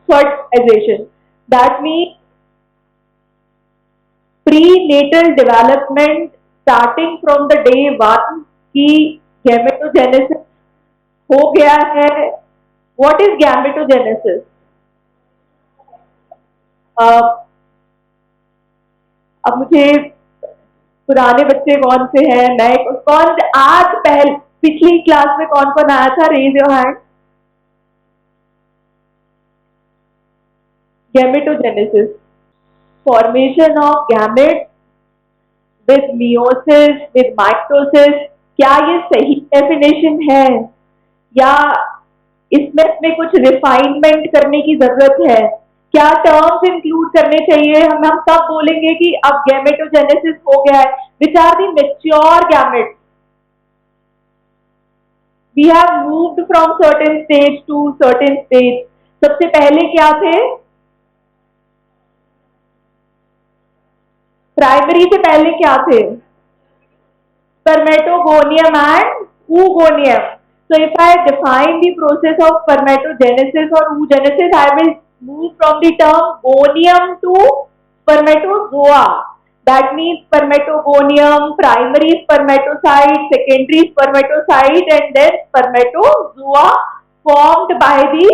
fertilization. That means prenatal development starting from the day one की gametogenesis हो गया है. What is gametogenesis? अब मुझे पुराने बच्चे कौन से हैं, नए कौन, आज पिछली क्लास में कौन कौन आया था? Raise your hand. Gametogenesis, formation of gametes with meiosis with mitosis. क्या ये सही डेफिनेशन है या इसमें कुछ रिफाइनमेंट करने की जरूरत है? क्या टर्म्स इंक्लूड करने चाहिए? हम तब बोलेंगे कि अब गैमेटोजेनेसिस हो गया है. Which are the mature gametes? We have moved from certain stage to certain stage. सबसे पहले क्या थे? प्राइमरी से पहले क्या थे? spermatogonium and oogonium. So if I define the process of spermatogenesis or oogenesis, I will move from the term gonium to spermatozoa. That means spermatogonium, primary spermatocyte, secondary spermatocyte, and then spermatozoa formed by the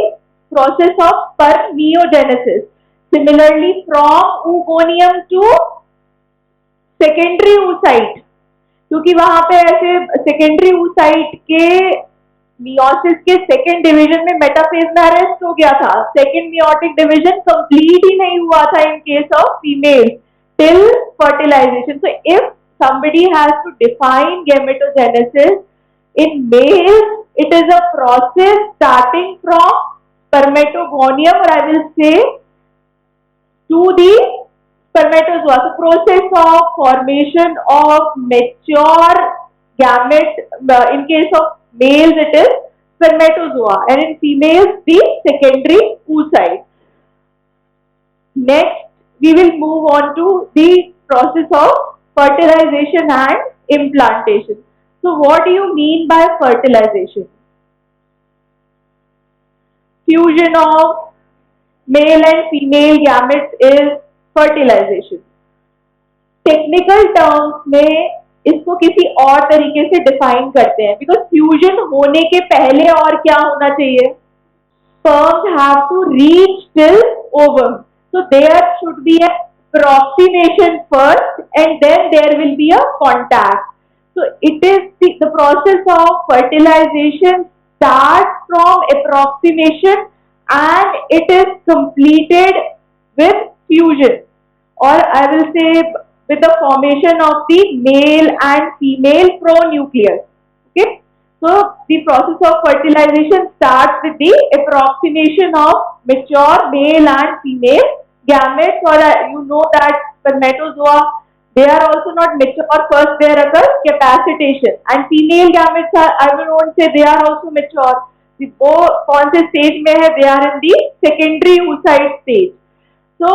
process of spermiogenesis. Similarly, from oogonium to secondary oocyte, क्योंकि वहां पे ऐसे secondary oocyte के meiosis के second division में metaphase में arrest हो गया था. सेकेंड मियोटिक डिवीजन कंप्लीट ही नहीं हुआ था in case of female till fertilisation. So if somebody has to define gametogenesis in males, it is a process starting from spermatogonium, or I will say to the spermatozoa. So process of formation of mature gamete, in case of males it is spermatozoa, and in females the secondary oocyte. Next we will move on to the process of fertilization and implantation. So what do you mean by fertilization? Fusion of male and female gametes is fertilization. Technical terms में इसको किसी और तरीके से define करते हैं, because fusion होने के पहले और क्या होना चाहिए? Sperms have to reach till ovum. So there should be an approximation first and then there will be a contact. So it is the process of fertilization starts from approximation and it is completed with fusion, or I will say with the formation of the male and female pronucleus. Okay, so the process of fertilization starts with the approximation of mature male and female gametes, or you know that spermatozoa, they are also not mature. First there occurs capacitation, and female gametes are, I will not say they are also mature. वो कौन से stage में है? They are in the secondary oocyte stage. So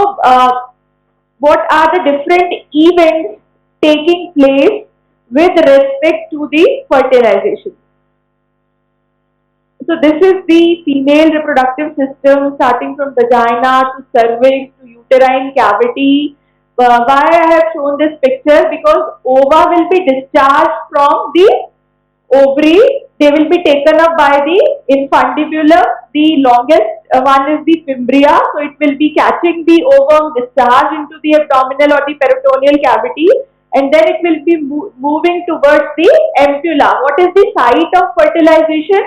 what are the different events taking place with respect to the fertilization? So this is the female reproductive system starting from vagina to cervix to uterine cavity. Why I have shown this picture? Because ova will be discharged from the ovary. They will be taken up by the infundibulum. The longest one is the fimbria. So it will be catching the ovum, discharged into the abdominal or the peritoneal cavity, and then it will be moving towards the ampulla. What is the site of fertilization?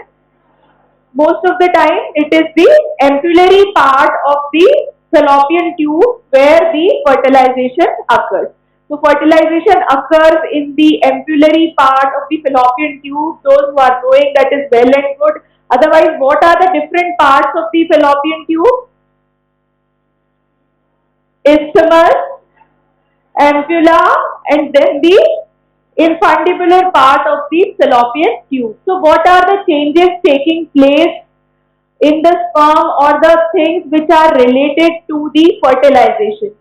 Most of the time it is the ampullary part of the fallopian tube where the fertilization occurs. So fertilization occurs in the ampullary part of the fallopian tube. Those who are knowing, that is well and good. Otherwise, what are the different parts of the fallopian tube? Isthmus, ampulla, and then the infundibular part of the fallopian tube. So what are the changes taking place in the sperm, or the things which are related to the fertilization?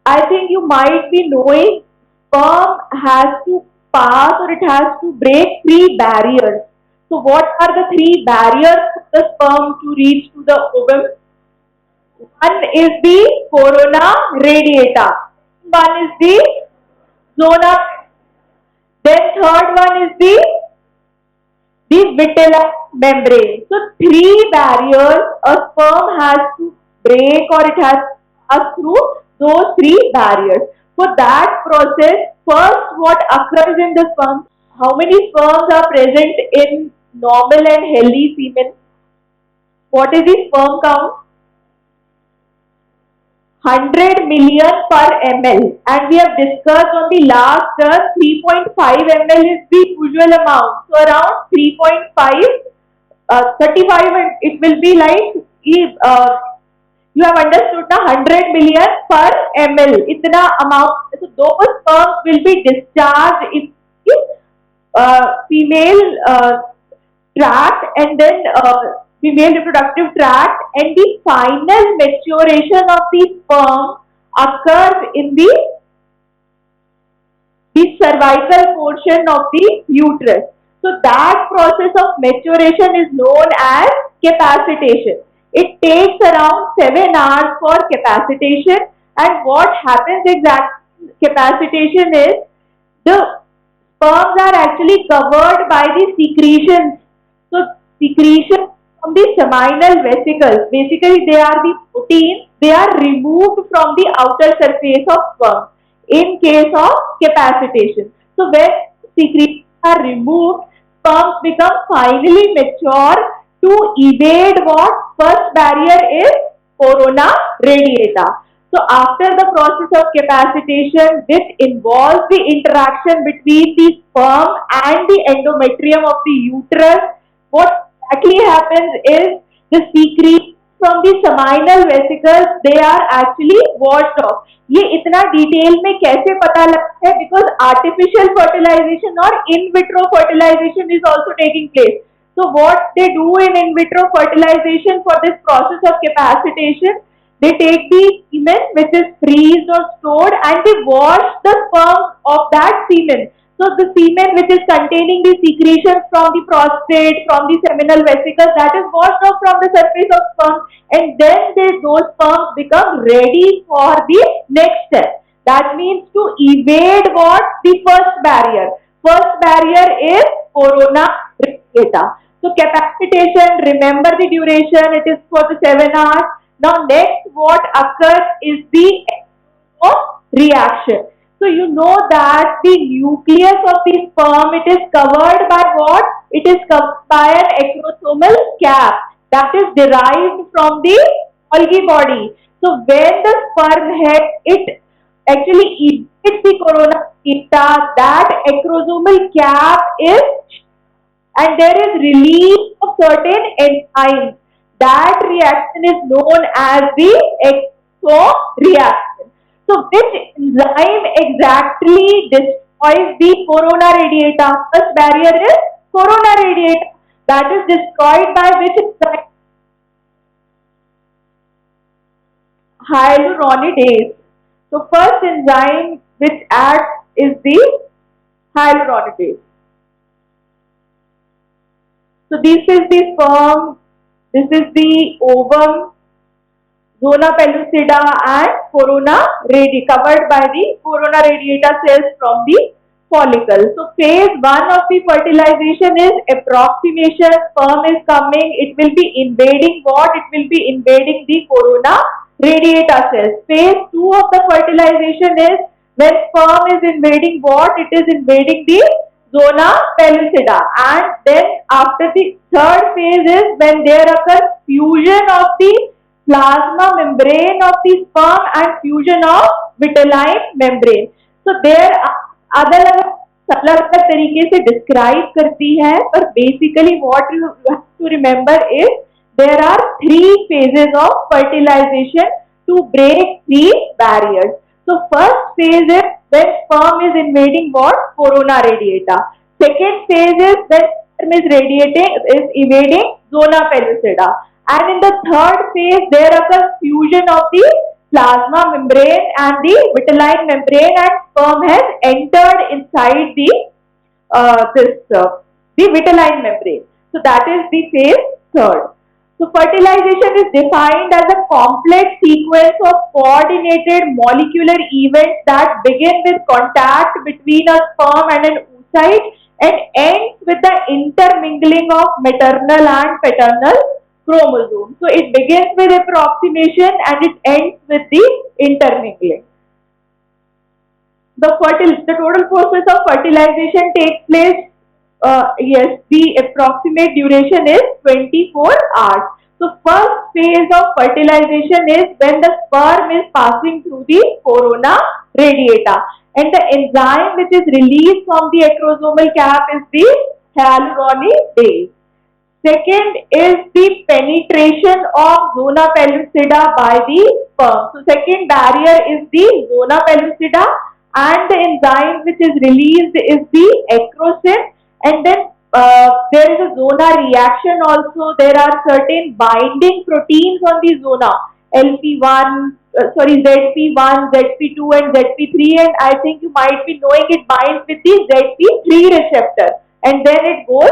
I think you might be knowing sperm has to pass, or it has to break 3 barriers. So what are the 3 barriers for the sperm to reach to the ovum? One is the corona radiata. One is the zona. Then third one is the vitelline membrane. So three barriers a sperm has to break, or it has to pass through those three barriers. For that process, first what occurs in the sperm, how many sperms are present in normal and healthy semen? What is the sperm count? 100 million per ml, and we have discussed on the last 3.5 ml is the usual amount. So around 3.5, 35, and it will be like you have understood na, 100 million per ml. Itna amount. So those sperms will be discharged in female tract, and then female reproductive tract, and the final maturation of the sperm occurs in the cervical portion of the uterus. So that process of maturation is known as capacitation. It takes around 7 hours for capacitation, and what happens exactly capacitation is the sperms are actually covered by the secretions. So secretions from the seminal vesicles, basically they are the proteins, they are removed from the outer surface of sperm in case of capacitation. So when secretions are removed, sperms become finally mature to evade what? First barrier is corona radiata. So after the process of capacitation, this involves the interaction between the sperm and the endometrium of the uterus. What exactly happens is the secretion from the seminal vesicles, they are actually washed off. ये इतना detail में कैसे पता लगता है? Because artificial fertilization or in vitro fertilization is also taking place. So what they do in vitro fertilization for this process of capacitation, they take the semen which is freezed or stored, and they wash the sperm of that semen. So the semen which is containing the secretions from the prostate, from the seminal vesicles, that is washed off from the surface of sperm, and then those sperms become ready for the next step. That means to evade what? The first barrier. First barrier is corona radiata. So capacitation, remember the duration, it is for the 7 hours. Now next what occurs is the reaction. So you know that the nucleus of the sperm, it is covered by what? It is covered by an acrosomal cap that is derived from the Golgi body. So when the sperm head, it actually emits the corona radiata, that acrosomal cap is, and there is release of certain enzymes. That reaction is known as the exo reaction. So which enzyme exactly destroys the corona radiata? First barrier is corona radiata. That is destroyed by which enzyme? Hyaluronidase. So first enzyme which acts is the hyaluronidase. So this is the sperm, this is the ovum, zona pellucida and corona radiata, covered by the corona radiata cells from the follicle. So phase 1 of the fertilization is approximation. Sperm is coming, it will be invading what? It will be invading the corona radiata cells. Phase 2 of the fertilization is when sperm is invading what? It is invading the zona pellucida, and then after the third phase is when there occurs fusion of the plasma membrane of the sperm and fusion of vitelline membrane. So there अलग अलग तरीके से describe करती है, पर basically what you have to remember is there are 3 phases of fertilization to break the barriers. So first phase is when sperm is invading what? Corona radiata. Second phase is when sperm is invading zona pellucida. And in the third phase, there occurs fusion of the plasma membrane and the vitelline membrane, and sperm has entered inside the vitelline membrane. So that is the phase third. So fertilization is defined as a complex sequence of coordinated molecular events that begin with contact between a sperm and an oocyte and ends with the intermingling of maternal and paternal chromosomes. So it begins with approximation and it ends with the intermingling. The total process of fertilization takes place, yes, the approximate duration is 24 hours. So first phase of fertilization is when the sperm is passing through the corona radiata and the enzyme which is released from the acrosomal cap is the hyaluronidase. Second is the penetration of zona pellucida by the sperm. So second barrier is the zona pellucida and the enzyme which is released is the acrosin, and then there is a zona reaction also. There are certain binding proteins on the zona, LP1, ZP1, ZP2 and ZP3, and I think you might be knowing it binds with the ZP3 receptor and then it goes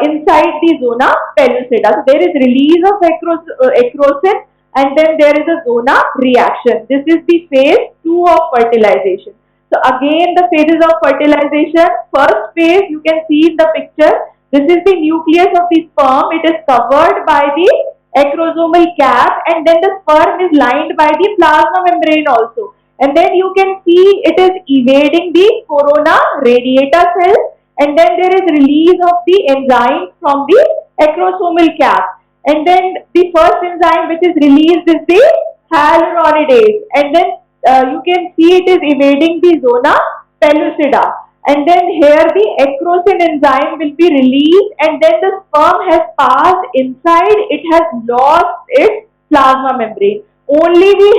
inside the zona pellucida. So there is release of acrosin and then there is a zona reaction. This is the phase 2 of fertilization. So again the phases of fertilization. First phase you can see in the picture. This is the nucleus of the sperm. It is covered by the acrosomal cap and then the sperm is lined by the plasma membrane also. And then you can see it is evading the corona radiata cells and then there is release of the enzyme from the acrosomal cap and then the first enzyme which is released is the hyaluronidase and then you can see it is evading the zona pellucida and then here the acrosin enzyme will be released and then the sperm has passed inside, it has lost its plasma membrane. Only the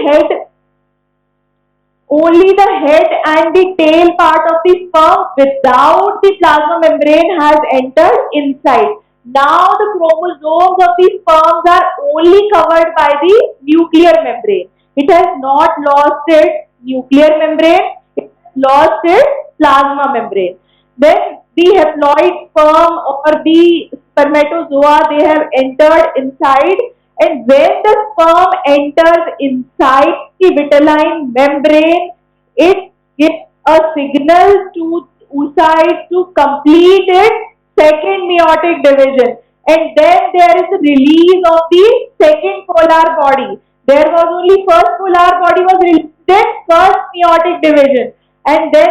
head and the tail part of the sperm without the plasma membrane has entered inside. Now the chromosomes of the sperms are only covered by the nuclear membrane. It has not lost its nuclear membrane, it has lost its plasma membrane. Then the haploid sperm or the spermatozoa, they have entered inside and when the sperm enters inside the vitelline membrane, it gives a signal to oocyte to complete its second meiotic division and then there is a release of the second polar body. There was only first polar body was released, then first meiotic division and then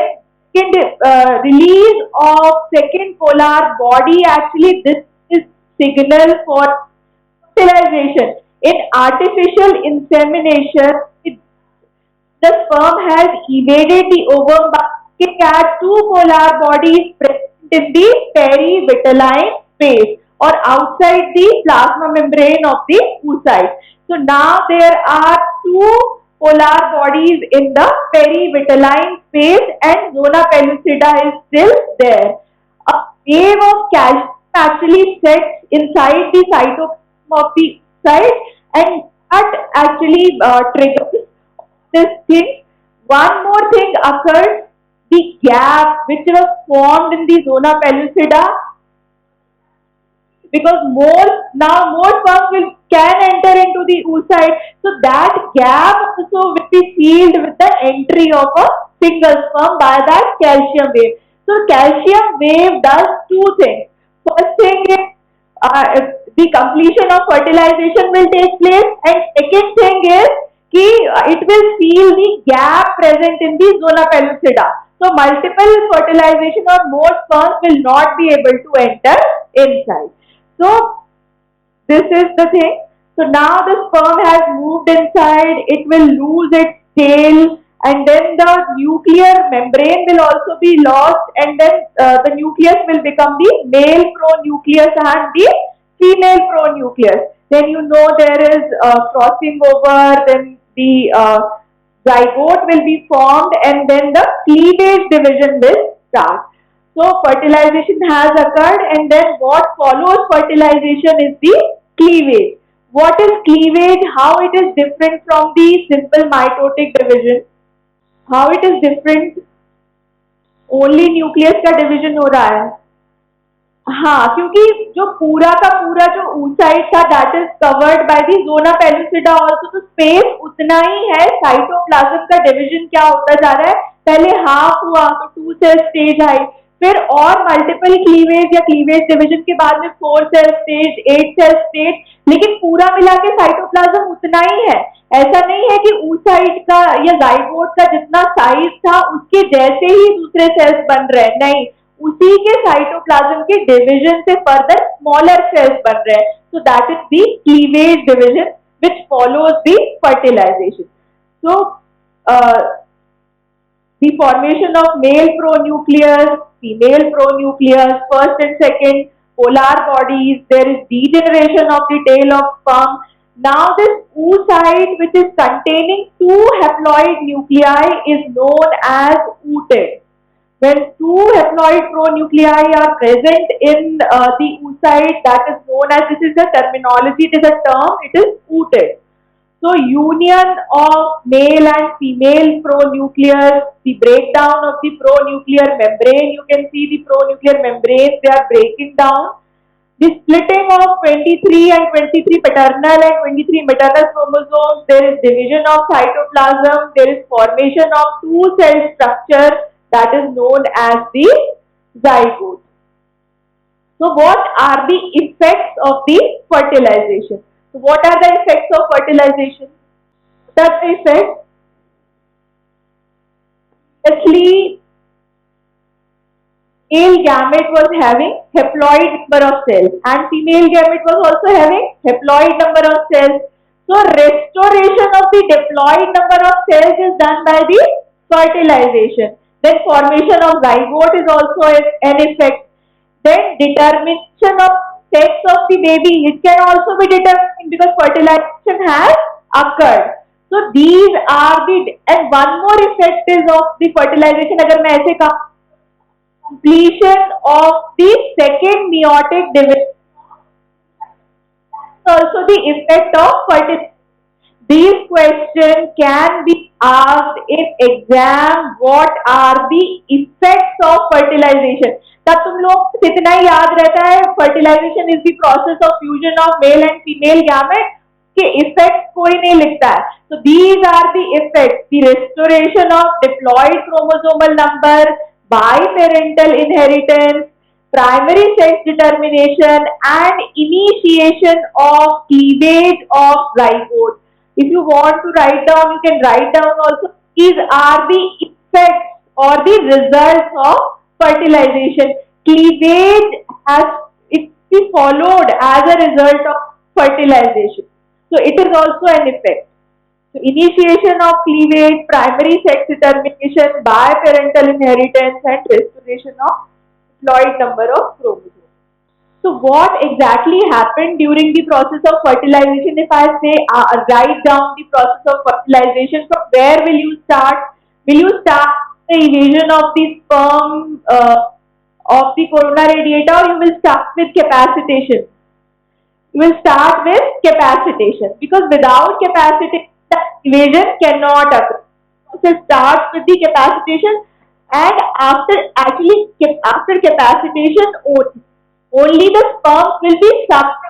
release of second polar body. Actually this is signal for fertilization. In artificial insemination, the sperm has evaded the ovum by looking at two polar bodies present in the perivitelline space or outside the plasma membrane of the oocyte. So now there are two polar bodies in the perivitelline space and zona pellucida is still there. A wave of calcium actually sets inside the cytoplasm of the site and that actually triggers this thing. One more thing occurs, the gap which was formed in the zona pellucida because more sperms can enter into the oocyte. So that gap also will be sealed with the entry of a single sperm by that calcium wave. So calcium wave does two things. First thing is the completion of fertilization will take place and second thing is it will seal the gap present in the zona pellucida. So multiple fertilization or more sperms will not be able to enter inside. So this is the thing. So now the sperm has moved inside, it will lose its tail and then the nuclear membrane will also be lost and then the nucleus will become the male pronucleus and the female pronucleus. Then you know there is crossing over, then the zygote will be formed and then the cleavage division will start. So fertilization has occurred and then what follows fertilization is the cleavage. What is cleavage? How it is different from the simple mitotic division? How it is different? Only nucleus का division हो रहा है. हाँ, क्योंकि जो पूरा का पूरा जो oocyte था that is covered by the zona pellucida also, तो स्पेस उतना ही है। साइटोप्लाज्म का डिवीजन क्या होता जा रहा है, पहले हाफ हुआ तो 2 सेल स्टेज आई, फिर और मल्टीपल क्लीवेज या क्लीवेज डिवीजन के बाद में 4 सेल स्टेज, 8 सेल स्टेज, लेकिन पूरा मिला के साइटोप्लाज्म उतना ही है। ऐसा नहीं है कि oocyte का या जाइगोट का जितना साइज था उसके जैसे ही दूसरे सेल्स बन रहे हैं, नहीं, उसी के साइटोप्लाज्म के डिवीजन से फर्दर स्मॉलर सेल्स बन रहे हैं। So that is the cleavage division which follows the fertilization. So, the formation of male pronucleus, female pronucleus, first and second polar bodies, there is degeneration of the tail of sperm. Now this oocyte which is containing two haploid nuclei is known as ooted. When two haploid pronuclei are present in the oocyte, that is known as, this is the terminology, it is a term, it is ooted. So union of male and female pronucleus, the breakdown of the pronuclear membrane, you can see the pronuclear membranes, they are breaking down. The splitting of 23 and 23 paternal and 23 maternal chromosomes, there is division of cytoplasm, there is formation of two-cell structure that is known as the zygote. So what are the effects of the fertilization? So what are the effects of fertilization? That effect, firstly, male gamete was having haploid number of cells and female gamete was also having haploid number of cells. So restoration of the diploid number of cells is done by the fertilization. Then formation of zygote is also an effect. Then determination of sex of the baby, it can also be determined because fertilization has occurred. So these are the, and one more effect is of the fertilization, अगर मैं ऐसे कहूँ, completion of the second meiotic division, also the effect of fertilization. These questions can be asked in exam. What are the effects of fertilization? तब तुम लोग इतना ही याद रहता है, fertilization is the process of fusion of male and female gamete, के effects कोई नहीं लिखता है. So these are the effects: the restoration of diploid chromosomal number, biparental inheritance, primary sex determination, and initiation of cleavage of zygote. If you want to write down, you can write down also. These are the effects or the results of fertilization. Cleavage has it be followed as a result of fertilization. So it is also an effect. So initiation of cleavage, primary sex determination, biparental inheritance, and restoration of diploid number of chromosomes. So what exactly happened during the process of fertilization? If I say write down the process of fertilization, from where will you start? Will you start the evasion of the sperm of the corona radiata, or you will start with capacitation? You will start with capacitation, because without capacitation the evasion cannot occur. So start with the capacitation, and after capacitation only the sperms will be sucked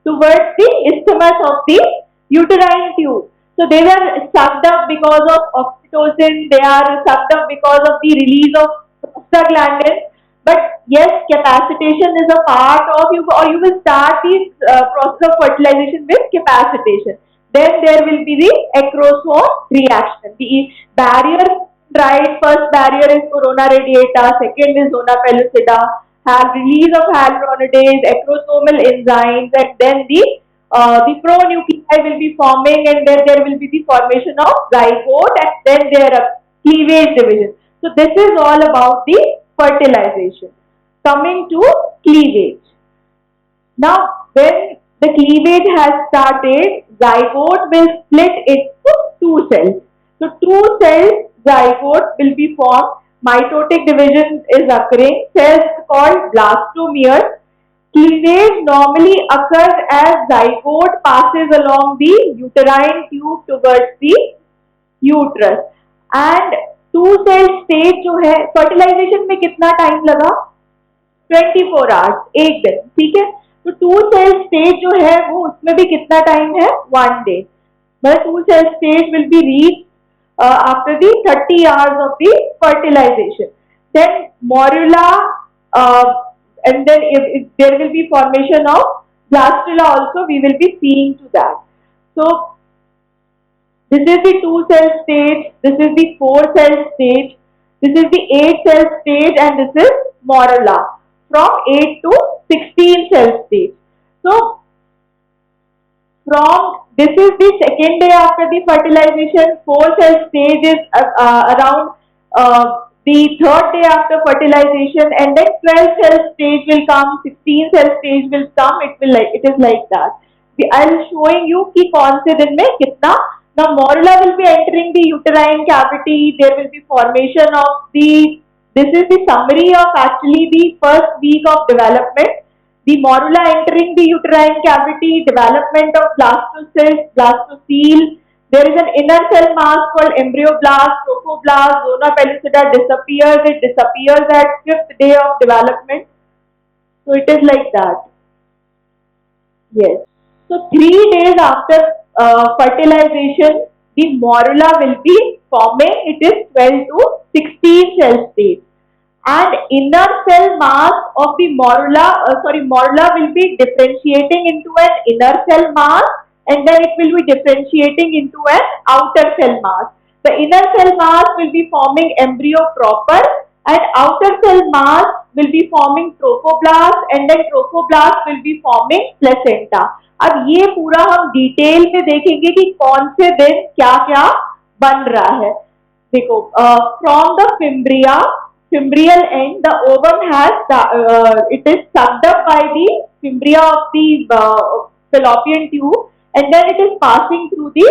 towards the isthmus of the uterine tube. So they were sucked up because of oxytocin, they are sucked up because of the release of prostaglandins. But yes, capacitation is a part of you, or you will start this process of fertilization with capacitation. Then there will be the acrosome reaction. The barrier, right? First barrier is corona radiata, second is zona pellucida, have release of hyaluronidase, acrosomal enzymes, and then the pronuclei will be forming, and then there will be the formation of zygote, and then there are cleavage division. So this is all about the fertilization. Coming to cleavage. Now, when the cleavage has started, zygote will split into two cells. So, two cells zygote will be formed. Mitotic division is occurring. Cells called blastomeres. Cleavage normally occurs as zygote passes along the uterine tube towards the uterus. And two cell stage जो है, fertilization में कितना time लगा? 24 hours, एक दिन, ठीक है। तो टू सेल स्टेज जो है वो उसमें भी कितना टाइम है, 1 डे। मतलब two cell stage will be reach after the 30 hours of the fertilization. Then morula, and then if there will be formation of blastula also, we will be seeing to that. So this is the 2 cell stage, this is the 4 cell stage, this is the 8 cell stage, and this is morula from 8 to 16 cell stage. So from this is the second day after the fertilization, 4 cell stage is around the third day after fertilization, and then 12 cell stage will come, 16 cell stage will come. It is like that. I'll showing you कि कौन से दिन में कितना. Now morula will be entering the uterine cavity. There will be formation of the. This is the summary of actually the first week of development. The morula entering the uterine cavity, development of blastocyst, blastocele. There is an inner cell mass called embryoblast, trophoblast, zona pellucida disappears. It disappears at 5th day of development. So it is like that. Yes. So 3 days after fertilization, the morula will be forming. It is 12 to 16 cell stage. And inner cell mass of the morula will be differentiating into an inner cell mass, and then it will be differentiating into an outer cell mass. The inner cell mass will be forming embryo proper, and outer cell mass will be forming trophoblast, and then trophoblast will be forming placenta. अब ये पूरा हम detail में देखेंगे कि कौन से दिन क्या क्या बन रहा है। देखो, from the fimbrial end, the ovum it is sucked up by the fimbria of the fallopian tube, and then it is passing through the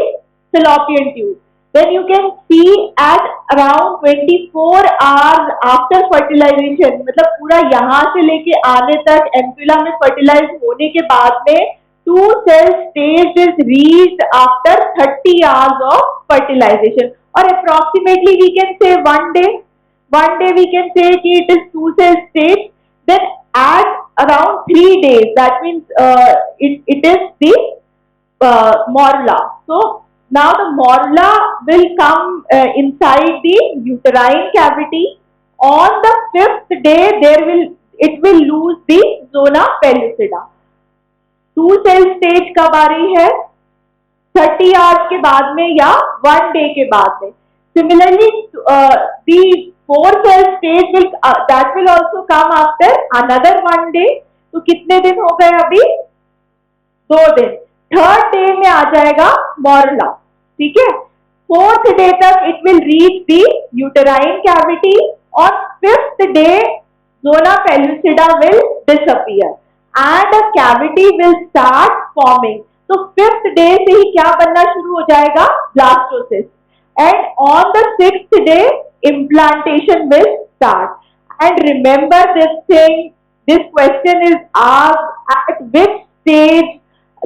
fallopian tube. Then you can see at around 24 hours after fertilization, मतलब पूरा यहाँ से लेके आने तक ampulla में fertilise होने के बाद में 2 cell stage is reached after 30 hours of fertilization, or approximately we can say 1 day. 1 day we can say कि it is 2 cell stage. Then at around 3 days, that means it is the morula. So now the morula will come inside the uterine cavity. On the 5th day, it will lose the zona pellucida. 2 cell stage कब आ रही है? 30 hours के बाद में या 1 day के बाद में. Similarly, the 4 cell stage that will also come after another 1 day. तो कितने दिन हो गए अभी? 2 दिन. 3rd day में आ जाएगा morula, ठीक है? 4th day तक it will reach the uterine cavity. On 5th day, zona pellucida will disappear and a cavity will start forming. तो 5th day से ही क्या बनना शुरू हो जाएगा? Blastocyst. And on the 6th day, implantation will start. And remember this thing, this question is asked at which stage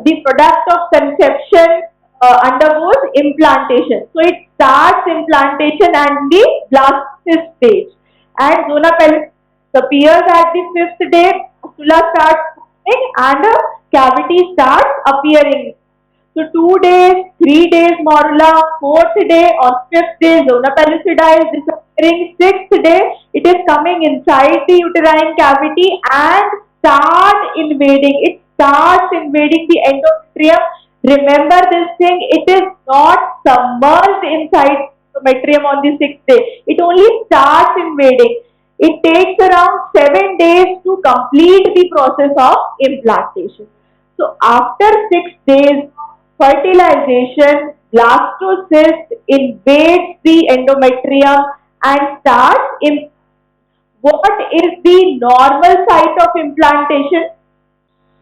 the product of conception undergoes implantation. So it starts implantation at the blastocyst stage, and zona pellucida appears at the 5th day. Blastula starts forming and a cavity starts appearing. So 2 days, 3 days morula, 4th day, on 5th day zona pellucida is disappearing, 6th day it is coming inside the uterine cavity and it starts invading the endometrium. Remember this thing, it is not submerged inside endometrium on the 6th day. It only starts invading. It takes around 7 days to complete the process of implantation. So after 6 days fertilization, blastocyst invades the endometrium and starts. What is the normal site of implantation?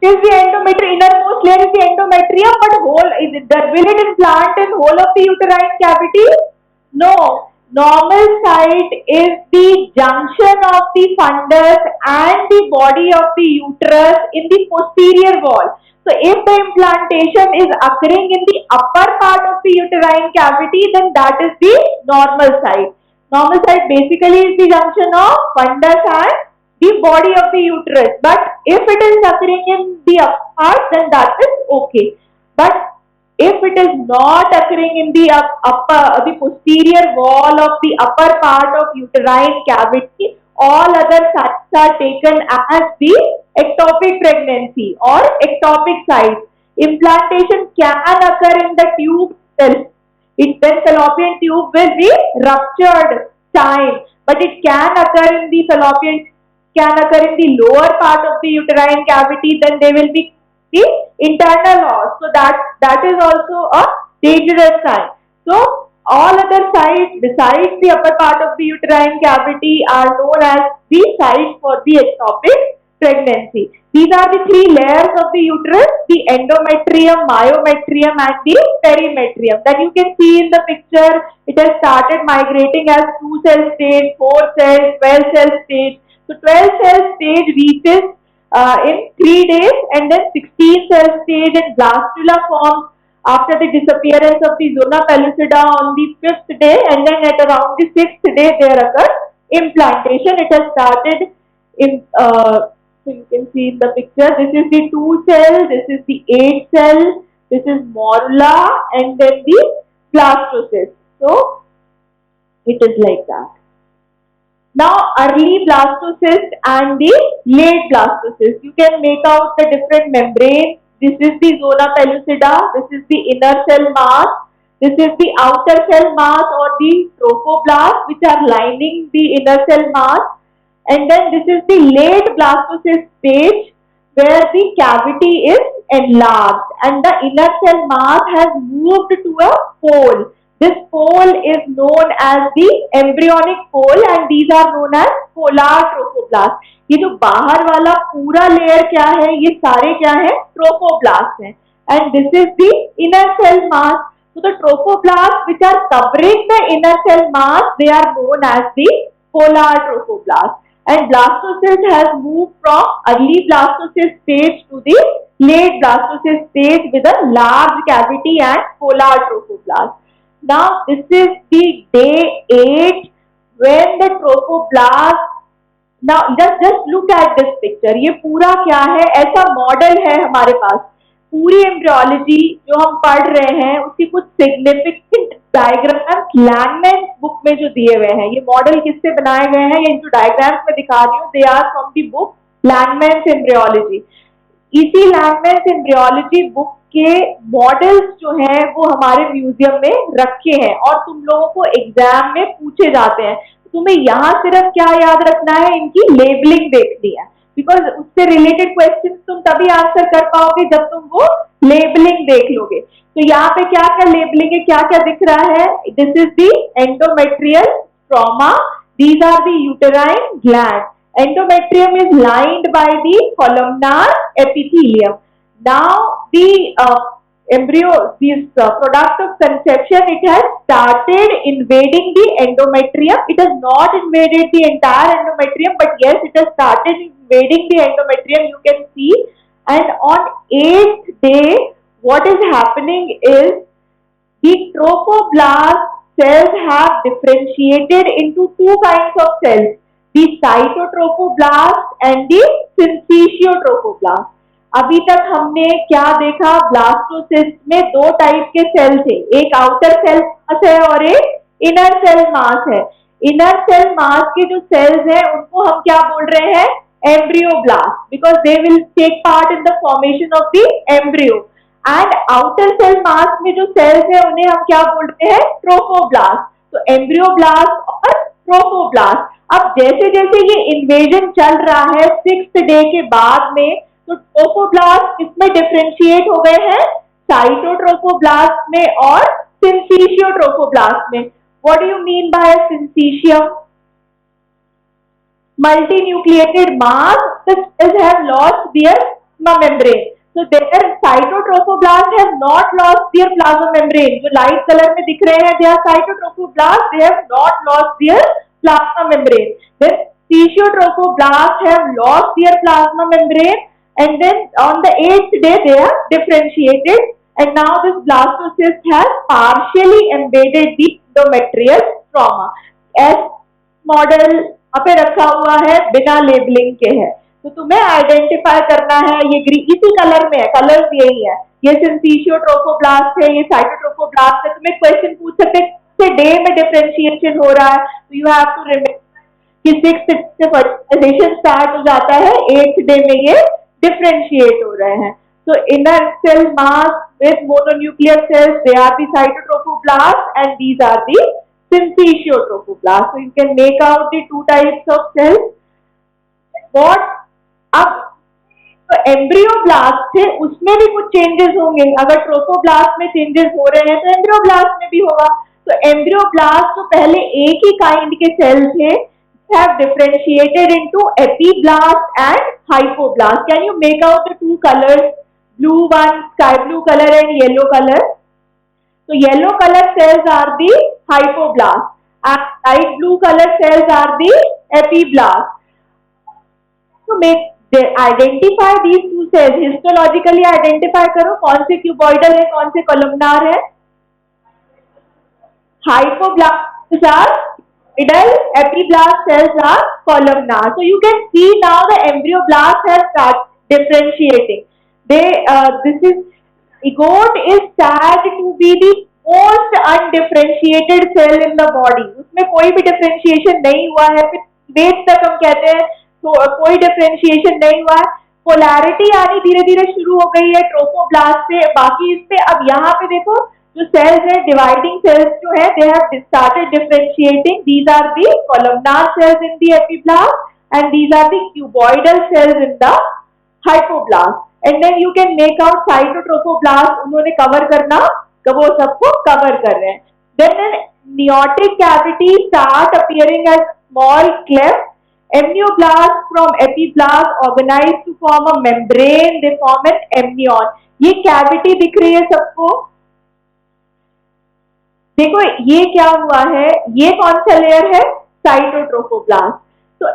Is the endometrium, innermost layer is the endometrium, but will it implant in whole of the uterine cavity? No. Normal site is the junction of the fundus and the body of the uterus in the posterior wall. So if the implantation is occurring in the upper part of the uterine cavity, then that is the normal site. Normal site basically is the junction of fundus and the body of the uterus. But if it is occurring in the upper part, then that is okay. But if it is not occurring in the the posterior wall of the upper part of uterine cavity, all other sites are taken as the ectopic pregnancy or ectopic sites. Implantation can occur in the tube itself. Then fallopian tube will be ruptured time, but it can occur in the fallopian, can occur in the lower part of the uterine cavity. Then they will be the internal os. So that is also a dangerous sign. So all other sites besides the upper part of the uterine cavity are known as the sites for the ectopic pregnancy. These are the three layers of the uterus: the endometrium, myometrium, and the perimetrium. Then you can see in the picture, it has started migrating as 2-cell stage, 4-cell, 12-cell stage. So 12-cell stage reaches in 3 days, and then 16-cell stage and blastula forms after the disappearance of the zona pellucida on the 5th day, and then at around the 6th day there occurs implantation. It has started in so you can see in the picture, this is the 2-cell, this is the 8-cell, this is morula, and then the blastocyst. So it is like that. Now early blastocyst and the late blastocyst, you can make out the different membranes. This is the zona pellucida, this is the inner cell mass, this is the outer cell mass or the trophoblast, which are lining the inner cell mass. And then this is the late blastocyst stage, where the cavity is enlarged and the inner cell mass has moved to a pole. This pole is known as the embryonic pole, and these are known as polar trophoblast. ये जो बाहर वाला पूरा layer क्या है, ये सारे क्या है, ट्रोफोब्लास्ट हैं. And this is the inner cell mass. So the trophoblasts which are covering the inner cell mass, they are known as the polar trophoblast. And blastocyst has moved from early blastocyst stage to the late blastocyst stage with a large cavity and polar trophoblast. Now this is the day 8 when the trophoblast. Now just look at this picture. ये पूरा क्या है, ऐसा model है हमारे पास. पूरी embryology जो हम पढ़ रहे हैं उसकी कुछ सिग्निफिकेंट डायग्राम्स लैंगमैन बुक में जो दिए हुए हैं. ये मॉडल किससे बनाए गए हैं, ये जो डायग्राम्स में दिखा रही हूँ, they are from the book Langman embryology. इसी लैंगमैन एम्ब्रियोलॉजी बुक के मॉडल्स जो हैं वो हमारे म्यूजियम में रखे हैं और तुम लोगों को एग्जाम में पूछे जाते हैं. तुम्हें यहाँ सिर्फ क्या याद रखना है, इनकी लेबलिंग देखनी है, बिकॉज उससे रिलेटेड क्वेश्चन तुम तभी आंसर कर पाओगे जब तुम वो लेबलिंग देख लोगे. तो यहाँ पे क्या क्या लेबलिंग है, क्या क्या दिख रहा है. This is the endometrial stroma, these are the uterine gland. Endometrium is lined by the columnar epithelium. Now the embryo, this product of conception, it has started invading the endometrium. It has not invaded the entire endometrium, but yes, it has started invading the endometrium, you can see. And on 8th day, what is happening is the trophoblast cells have differentiated into two kinds of cells, the cytotrophoblast and the syncytiotrophoblast. अभी तक हमने क्या देखा, blastocyst में दो type के cell थे, एक आउटर सेल मास है और एक इनर सेल मास है. इनर सेल मास के जो सेल्स हैं उनको हम क्या बोल रहे हैं, embryoblast, because they will take part in the formation of the embryo. And outer cell mass में जो सेल्स हैं उन्हें हम क्या बोलते हैं, ट्रोफोब्लास्ट. तो एम्ब्रियोब्लास्ट और ट्रोफोब्लास्ट. अब जैसे जैसे ये इन्वेजन चल रहा है 6th डे के बाद में, तो ट्रोफोब्लास्ट इसमें डिफरेंशिएट हो गए हैं साइटोट्रोफोब्लास्ट में और सिंसीशियोट्रोफोब्लास्ट में. What do you mean by syncytium? Multinucleated mass, the cells have lost their plasma membrane. So their cytotrophoblast have not lost their plasma membrane. जो light color में दिख रहे हैं, they are cytotrophoblast, they have not lost their plasma membrane. Then syncytiotrophoblast have lost their plasma membrane, and then on the 8th day they are differentiated, and now this blastocyst has partially embedded the endometrial stroma. As model वहां पे रखा हुआ है, बिना labelling के है। तो तुम्हें आइडेंटिफाई करना है, ये ग्रीन इसी कलर में है, कलर्स यही है, ये सिंथीसियो ट्रोफोब्लास्ट है, ये साइटोट्रोफोब्लास्ट है। तुम्हें क्वेश्चन पूछ सकते हैं से डे में डिफरेंशिएशन हो रहा है, तो यू हैव टू रिमेंबर कि 6 से फर्टिलाइजेशन स्टार्ट हो जाता है, 8th डे में ये डिफरेंशिएट हो रहे हैं। So inner cell mass with mononuclear cells, they are the cytotrophoblast and these are the syncytiotrophoblasts. So you can make out the two types of cells. What अब तो एम्ब्रियोब्लास्ट थे, उसमें भी कुछ चेंजेस होंगे। अगर ट्रोफोब्लास्ट में चेंजेस हो रहे हैं तो एम्ब्रियोब्लास्ट में भी होगा। तो एम्ब्रियोब्लास्ट तो पहले एक ही काइंड के सेल थे, have differentiated into epiblast and hypoblast. Can you make out the two colors? Blue one, sky blue color and yellow color. So yellow color cells are the hypoblast and light blue color cells are the epiblast. So make identify these two cells. Histologically identify करो कौन से cuboidal है, कौन से columnar है। Hypoblast are cuboidal, epiblast cells are columnar. So you can see now the embryoblast has started differentiating. This is zygote is said to be the most undifferentiated cell in the body. उसमें कोई भी differentiation नहीं हुआ है, फिर wait तक हम कहते हैं तो कोई differentiation नहीं हुआ है। पोलैरिटी आनी धीरे धीरे शुरू हो गई है ट्रोफोब्लास्ट से, बाकी इससे अब यहाँ पे देखो जो सेल्स है, डिवाइडिंग सेल्स जो है, they have started differentiating. These are the columnar cells in the epiblast and these are the cuboidal cells in the hypoblast. And then you can make out cytotrophoblast, उन्होंने cover करना, वो सबको cover कर रहे हैं। Then amniotic cavity start appearing as small cleft. Amnioblast from epiblast organized to form a membrane, they form an amnion. ये cavity दिख रही है सबको, देखो ये क्या हुआ है, ये कौन सा लेयर है, साइटोट्रोफोब्लास्ट। तो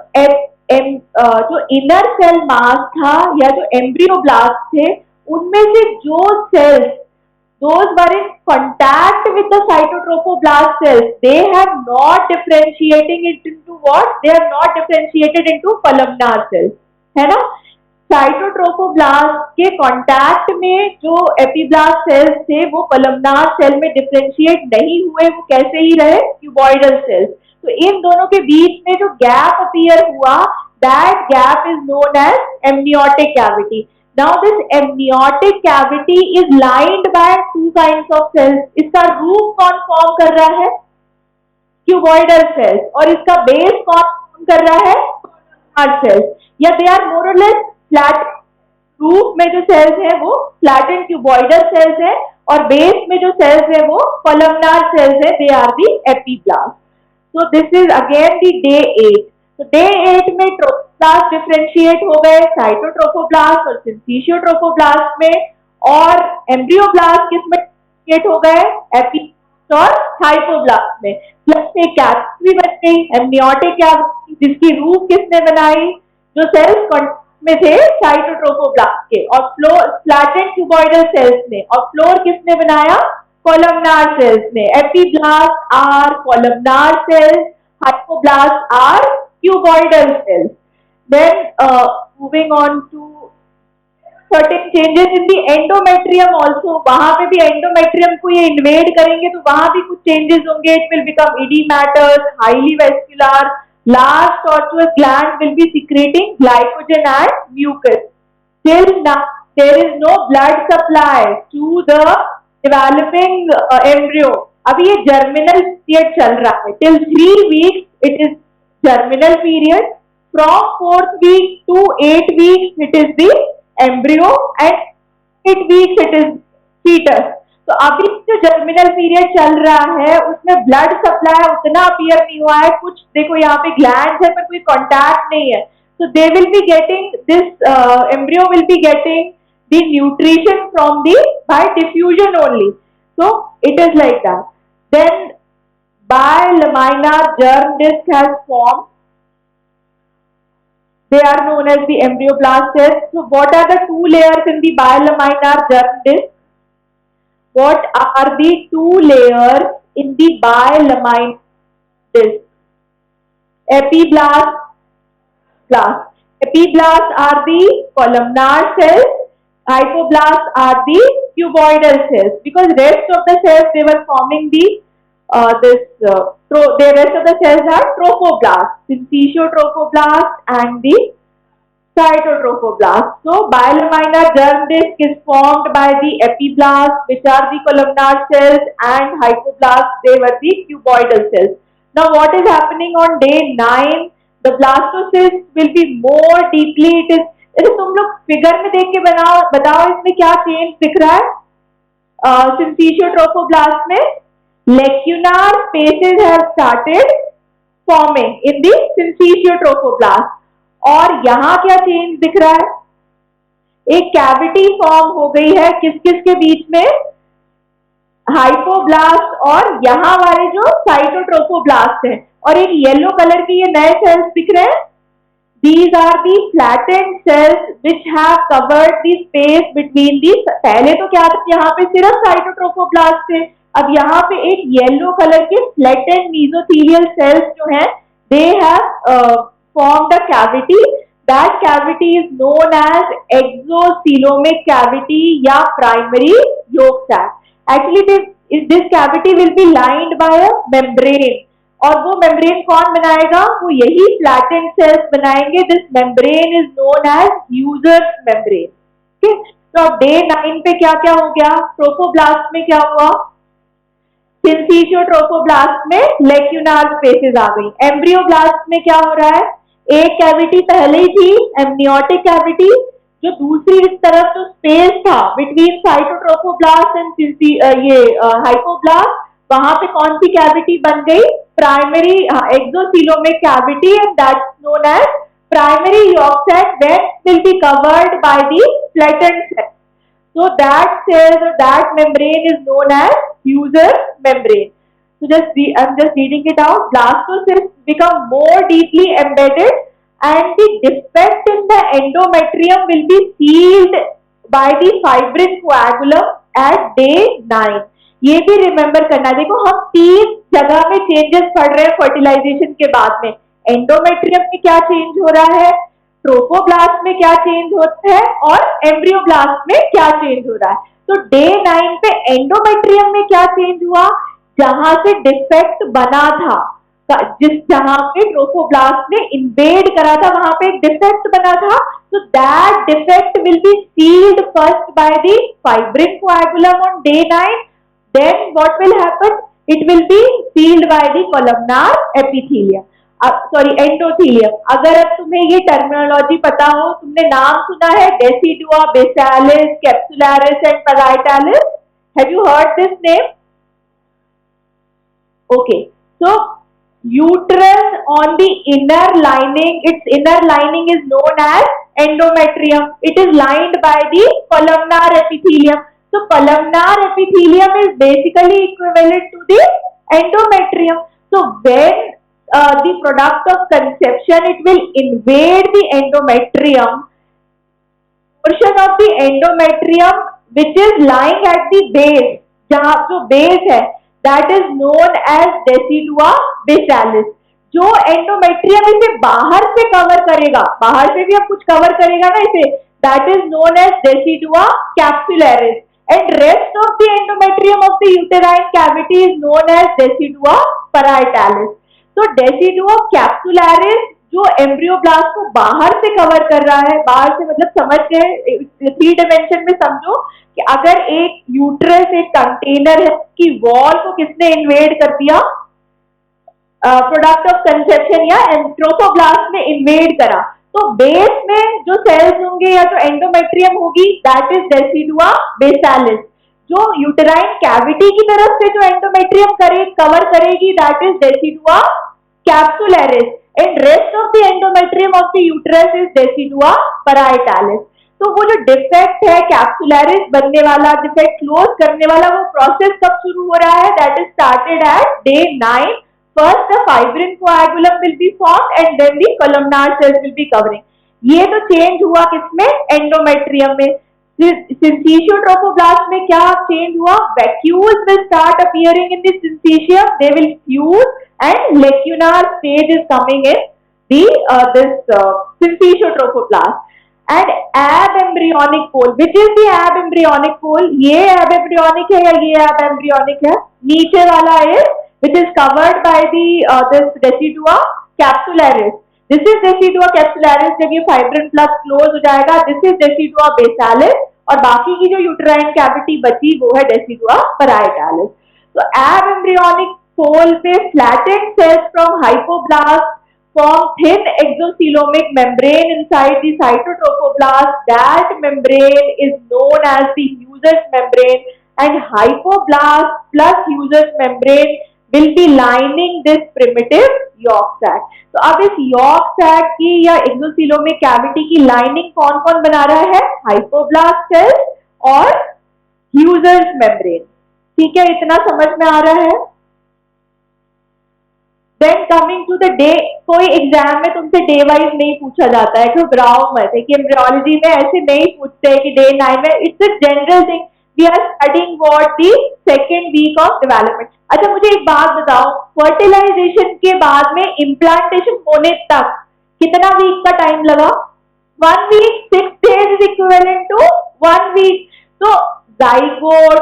जो इनर सेल मास था या जो एम्ब्रियोब्लास्ट थे, उनमें से जो sales those were in contact with the cytotrophoblast cells, they have not differentiating it into what, they have not differentiated into columnar cells, है ना। साइटोट्रोफोब्लास्ट के कांटेक्ट में जो एपिब्लास्ट सेल्स थे वो कॉलमनार सेल में डिफरेंशिएट नहीं हुए, वो कैसे ही रहे, क्यूबॉइडल सेल्स। तो इन दोनों के बीच में जो गैप अपीयर हुआ, that gap is known as amniotic cavity. Now this amniotic cavity is lined by two kinds of cells. इसका रूफ कौन फॉर्म कर रहा है, क्यूबॉइडल सेल्स, और इसका बेस कौन फॉर्म कर रहा है, कॉलमनार सेल्स। या दे आर मोर और लेस फ्लैट, रूफ में जो सेल्स है वो फ्लैटेंड क्यूबॉइडल सेल्स है और बेस में जो सेल्स है वो कॉलमनार सेल्स है, they are the epiblast. So this is again the day 8। तो डे 8 में ट्रोफोब्लास्ट डिफरेंशिएट हो गए साइटोट्रोफोब्लास्ट और सिंथीसियोट्रोफोब्लास्ट में, और एम्ब्रियोब्लास्ट किस में डिफरेंशिएट हो गए, एपिब्लास्ट और हाइपोब्लास्ट में। प्लस एक कैविटी भी बच गई, एमनियोटिक कैविटी, जिसकी रूफ किसने बनाई, जो सेल्स में थे साइटोट्रोफोब्लास्ट के, और फ्लोर फ्लैटेंड क्यूबॉइडल सेल्स ने, और फ्लोर किसने बनाया, कॉलमनार सेल्स ने। Epiblast are columnar cells, hypoblast are cuboidal cells. Then moving on to certain changes in the endometrium also, वहां पे भी endometrium को ये invade करेंगे तो वहां भी कुछ changes होंगे। It will become edematous, highly vascular, large tortuous gland will be secreting glycogen and mucus. Till now there is no blood supply to the developing embryo. अभी ये जर्मिनल पीरियड चल रहा है, till 3 weeks it is germinal period, from 4th week to 8 weeks it is the embryo and 8 weeks it is foetus. तो अभी जो germinal period चल रहा है उसमें ब्लड सप्लाई उतना अपीयर नहीं हुआ है, कुछ देखो यहाँ पे ग्लैंड्स है पर कोई कॉन्टैक्ट नहीं है। So they will be getting this embryo will be getting the nutrition from the by diffusion only. So it is like that. Then bilaminar germ disc has formed. They are known as the embryoblast cells. So what are the two layers in the bilaminar germ disc? What are the two layers in the bilaminar disc? Epiblast, blast. Epiblasts are the columnar cells. Hypoblasts are the cuboidal cells, because rest of the cells they were forming the the rest of the cells are trophoblasts, syncytiotrophoblasts and the cytotrophoblast. So bilaminar germ disk is formed by the epiblast, which are the columnar cells, and hypoblast, they were the cuboidal cells. Now what is happening on day 9? The blastocyst will be more deeply, it is, तुम लोग figure में देख के बताओ इसमें क्या change दिख रहा है? Syncytiotrophoblasts में lacunar spaces have started forming in the syncytiotrophoblasts. और यहाँ क्या चेंज दिख रहा है? एक कैविटी फॉर्म हो गई है किस किस के बीच में? हाइपोब्लास्ट और यहाँ वाले जो साइटोट्रोफोब्लास्ट हैं, और एक येलो कलर के ये नए सेल्स दिख रहे हैं. These are the flattened cells which have covered the space between the, पहले तो क्या था यहाँ पे सिर्फ साइटोट्रोफोब्लास्ट थे, अब यहाँ पे एक येलो कलर के flattened mesothelial cells जो हैं, they have formed a cavity. That cavity is known as exocoelomic cavity या primary yolk sac. Actually this cavity will be lined by a membrane, और वो membrane कौन बनाएगा? वो यही flattened cells बनाएंगे. This membrane is known as Husser's membrane. Okay? तो अब day 9 पे क्या क्या हो गया? ट्रोफोब्लास्ट में क्या हुआ? सिंसीशियोट्रोफोब्लास्ट में लेक्यूनार स्पेसेस आ गई. एम्ब्रियोब्लास्ट में क्या हो रहा है? एक कैविटी पहले ही थी, एमनियोटिक कैविटी, जो दूसरी तरफ जो स्पेस था बिटवीन साइटोट्रोफोब्लास्ट एंड ये हाइपोब्लास्ट, वहां पे कौन सी कैविटी बन गई? Primary exocoelomic cavity, and that's known as primary yolk sac, that will be covered by the flattened cell. So that cells or that membrane is known as Husser's membrane. So I'm just reading it out. Blastocysts become more deeply embedded, and the defect in the endometrium will be sealed by the fibrin coagulum at day 9. ये भी remember करना. देखो हम 3 जगह में changes पढ़ रहे हैं फर्टिलाइजेशन के बाद में. एंडोमेट्रियम में क्या चेंज हो रहा है, ट्रोफोब्लास्ट में क्या चेंज होता है, और एम्ब्रियोब्लास्ट में क्या चेंज हो रहा है. तो डे 9 पे एंडोमेट्रियम में क्या चेंज हुआ? जहां से डिफेक्ट बना था, जहां पे ट्रोफोब्लास्ट ने इन्वेड करा था, वहां पे एक डिफेक्ट बना था. तो that defect will be sealed first by the fibrin coagulum on day 9. Then what will happen? It will be sealed by the columnar epithelium, sorry endothelium. अगर अब तुम्हें ये टर्मिनोलॉजी पता हो, तुमने नाम सुना है decidua, basalis, capsularis and parietalis. Have you heard this name? Okay, so uterus on the inner lining, its inner lining is known as endometrium. It is lined by the columnar epithelium. So columnar epithelium is basically equivalent to the endometrium. So when the product of conception, it will invade the endometrium, portion of the endometrium which is lying at the base, जहाँ जो base है, that is known as decidua basalis. जो endometrium इसे बाहर से cover करेगा, बाहर से भी अब कुछ कवर करेगा ना इसे, that is known as decidua capsularis, and rest of the endometrium of the uterine cavity is known as decidua parietalis. तो decidua capsularis जो एम्ब्रियोब्लास्ट को बाहर से कवर कर रहा है, बाहर से मतलब समझ गए, 3 डायमेंशन में समझो कि अगर एक यूट्रस एक कंटेनर है कि वॉल को किसने इन्वेड कर दिया? प्रोडक्ट ऑफ कंसेप्शन या ट्रोफोब्लास्ट ने इन्वेड करा. तो बेस में जो सेल्स होंगे या जो एंडोमेट्रियम होगी, दैट इज डेसिडुआ बेसालिस. जो यूटेराइन कैविटी की तरफ से जो एंडोमेट्रियम कवर करेगी, that is decidua capsularis, and rest of the endometrium of the uterus is decidua parietalis. तो वो जो डिफेक्ट है कैप्सुलरिस बनने वाला, डिफेक्ट क्लोज करने वाला, वो प्रोसेस कब शुरू हो रहा है? That is started at day 9. First the fibrin coagulum will be formed and then the columnar cells will be covering. ये तो चेंज हुआ किसमें? एंडोमेट्रियम में. Syncytiotrophoblasts में क्या चेंज हुआ? Vacuoles will start appearing in the syncytium. They will fuse. and lacunar stage is coming in the this syncytiotrophoblast. And ab embryonic pole, which is the ab embryonic pole? ये ab embryonic है या ये ab embryonic है? नीचे वाला is which is covered by the this decidua capsularis. This is decidua capsularis. जब ये fibrin flux close हो जाएगा, this is decidua basalis, और बाकी की जो यूट्राइन कैविटी बची वो है decidua parietalis. तो ab embryonic pole पे flattened cells from hypoblast form thin exocoelomic membrane inside the cytotrophoblast. That membrane is known as the Hughes membrane, and hypoblast plus Hughes membrane will be lining this primitive yolk sac. तो अब इस yolk sac की या exocoelomic cavity की lining कौन कौन बना रहा है? hypoblast cells और Hughes membrane. ठीक है, इतना समझ में आ रहा है? Then coming to the day, कोई एग्जाम में तुमसे डे वाइज नहीं पूछा जाता है, घबराओ मत है कि एम्ब्रियोलॉजी में ऐसे नहीं पूछते हैं कि डे 9 में. It's a general thing. We are studying what the second week of development. अच्छा मुझे एक बात बताओ, फर्टिलाइजेशन के बाद में इम्प्लांटेशन होने तक कितना वीक का टाइम लगा? 1 week. 6 days is equivalent to 1 week. तो जाइगोट,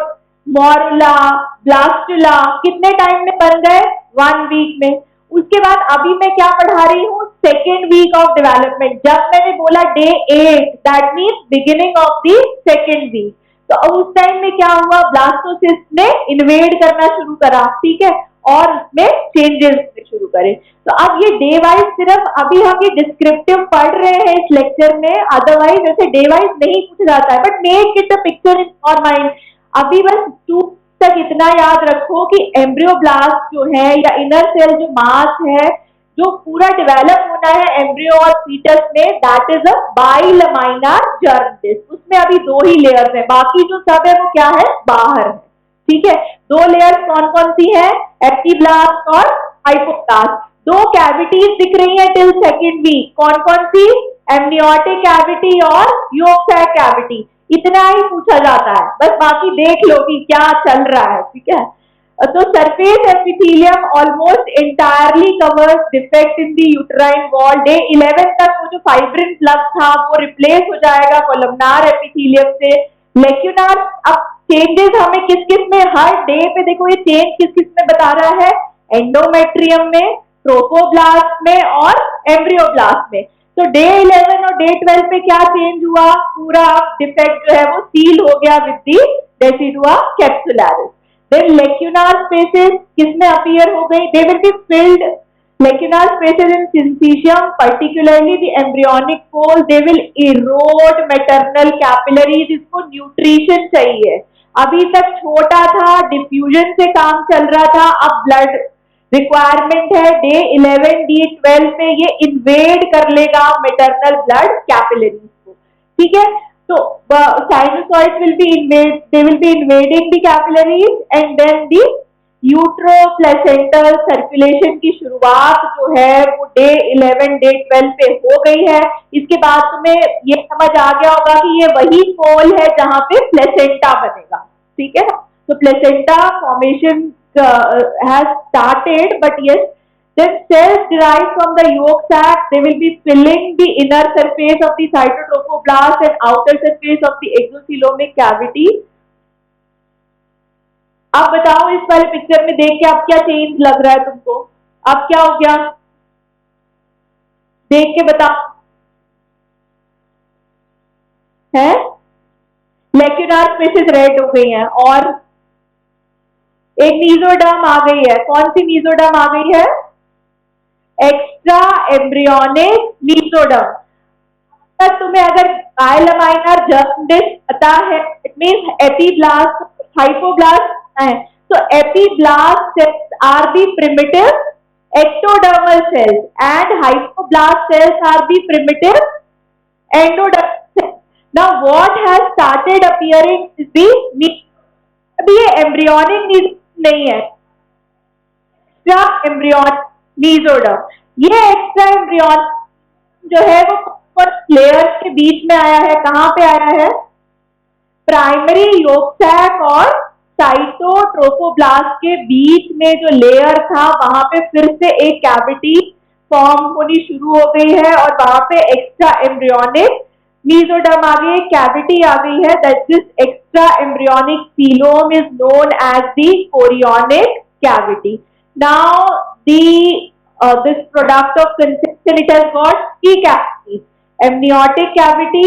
मोरुला, ब्लास्टुला कितने टाइम में बन गए? 1 वीक में. उसके बाद अभी मैं क्या पढ़ा रही हूँ? Second week of development. जब मैंने बोला day 8, that means beginning of the second week. तो उस टाइम में क्या हुआ? ब्लास्टोसिस्ट ने इन्वेड करना शुरू करा, ठीक है, और उसमें चेंजेस शुरू करे. तो अब ये डे वाइज सिर्फ अभी हम ये डिस्क्रिप्टिव पढ़ रहे हैं इस लेक्चर में, अदरवाइज ऐसे डे वाइज नहीं पूछा जाता है. But make it a picture in your mind. अभी बस 2 तक इतना याद रखो कि एम्ब्रियोब्लास्ट जो है या इनर सेल जो मास है जो पूरा डेवलप होना है एम्ब्रियो और फीटस में, that is a bilaminar germ disc. उसमें अभी 2 ही लेयर्स हैं, बाकी जो सब है वो क्या है? बाहर है. ठीक है, 2 लेयर्स कौन कौन सी है? एपिब्लास्ट और हाइपोब्लास्ट. 2 कैविटीज दिख रही है टिल सेकेंड वीक. कौन कौन सी? एमनियोटिक कैविटी और यॉर्क सैक कैविटी. इतना ही पूछा जाता है, बस बाकी देख लो कि क्या चल रहा है. ठीक है, तो surface epithelium almost entirely covers defect in the uterine wall. Day 11 तक वो जो फाइब्रिन फ्लक्स था वो रिप्लेस हो जाएगा कोलमनार एपिथेलियम से. लेक्यूनार. अब चेंजेस हमें किस किस में, हर डे पे देखो ये चेंज किस किस में बता रहा है? एंडोमेट्रियम में, ट्रोफोब्लास्ट में और एम्ब्रियोब्लास्ट में. तो डे 11 और डे 12 पे क्या चेंज हुआ? पूरा डिफेक्ट जो है वो सील हो गया with the decidua capsularis. Then lacunar spaces किसमें अपीयर हो गई? They will be filled. Lacunar spaces in syncytium, particularly the embryonic pole, they will erode maternal capillaries. इसको न्यूट्रिशन चाहिए. अभी तक छोटा था, डिफ्यूजन से काम चल रहा था, अब ब्लड रिक्वायरमेंट है. डे 11 डी 12 पे ये इन्वेड कर लेगा मैटरनल ब्लड कैपिलरीज को. ठीक है, तो sinusoids will be invade, they will be invading the capillaries and then the uteroplacental circulation की शुरुआत जो है वो डे 11 डे 12 पे हो गई है. इसके बाद तुम्हें ये समझ आ गया होगा कि ये वही पोल है जहां पे प्लेसेंटा बनेगा. ठीक है, तो placenta formation has started, but yes, then cells derived from the yolk sac, they will be filling the inner surface of the cytotrophoblast and outer surface of the exocoelomic cavity. अब बताओ इस वाले picture में देख के अब क्या change लग रहा है तुमको? अब क्या हो गया देख के बताओ. है लेक्यूनार स्पेसेस रेड हो गई हैं और एक मीजोडर्म आ गई है. कौन सी मीजोडर्म आ गई है? Extra embryonic mesoderm. तक तुम्हें अगर बाइलमाइनर जर्म डिस्क पता है, इट मींस एपिब्लास्ट, हाइपोब्लास्ट है. तो epiblast cells are the primitive ectodermal cells and hypoblast cells are the primitive endodermal cells. Now what has started appearing is the अभी ये embryonic नहीं है, एक्स्ट्रा एम्ब्रियोनिक मीजोडर्म. ये extra embryonic जो है वो लेयर्स के बीच में आया है. कहां पे आया है? प्राइमरी यॉर्क सैक और साइटोट्रोफोब्लास्ट के बीच में जो लेयर था वहां पे फिर से एक कैविटी फॉर्म होनी शुरू हो गई है और वहां पे एक्स्ट्रा एम्ब्रियोनिक मेसोडर्म आ गई, कैविटी आ गई है। That this extra embryonic coelom is known as the chorionic cavity. Now this product of conception, it has got three cavities: amniotic cavity,